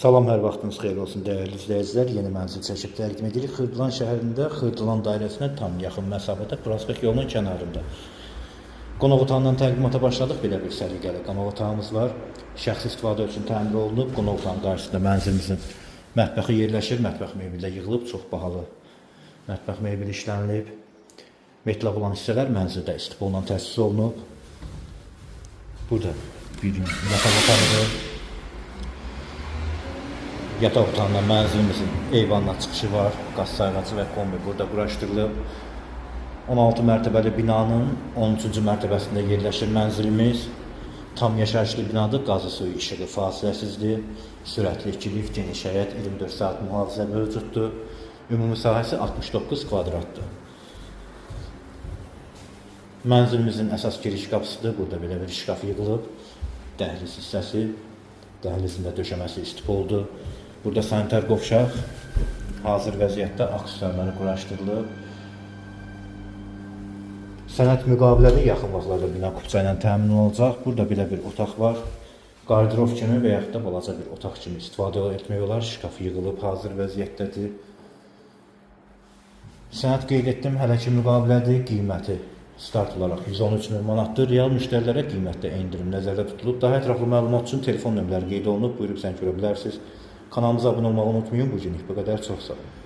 Salam, hər vaxtınız xeyir olsun dəyərli izləyicilər. Yeni mənzil çəkib təqdim edirik. Xırdalan şəhərində Xırdalan dairəsinə tam yaxın məsafədə prospekt yolunun kənarında. Qonaq otağından təqdimata başladıq. Belə bir səliqəli qonaq otağımız var. Şəxsi istifadə üçün təmir olunub. Qonaq otağının qarşısında mənzilimizin mətbəxi yerləşir. Mətbəx mebeli də yığılıb, çox bahalı mətbəx mebeli işlənilib. Metlaq olan hissələr mənzildə istifadə təsis olunub. Burada bir yataq otağıdır. Yataq otağından mənzilimizin eyvanına çıxışı var. Qaz sayğacı və kombi burada quraşdırılıb. 16 mərtəbəli binanın 13-cü mərtəbəsində yerləşir mənzilimiz. Tam yaşayışlı binadır. Qazı, suyu, işığı fasiləsizdir. Sürətli 2 lift, geniş həyət, 24 saat mühafizə mövcuddur. Ümumi sahəsi 69 kvadratdır. Mənzilimizin əsas giriş qapısıdır. Burada belə bir şkaf yığılıb. Dəhliz hissəsi, dəhlizində döşəməsi istipoldur. Burada sanitar qovşaq hazır vəziyyətdə aksesuarları quraşdırılıb. Sənəd müqaviləli yaxın vaxtlarda bina kupça ilə təmin olacaq. Burada belə bir otaq var. Qardirof kimi və yaxud da balaca bir otaq kimi istifadə etmək olar. Şkaf yığılıb, hazır vəziyyətdədir. Sənəd qeyd etdim, hələ ki müqavilədir. Qiyməti start olaraq 113.000 manatdır. Real müştərilərə qiymətdə endirim nəzərdə tutulub. Daha ətraflı məlumat üçün telefon nömrələri qeyd olunub. Buyurub sən görə bilərsiniz. Kanalımıza abunə olmağı unutmayın. Bu günlük bu qədər. Çox sağ olun.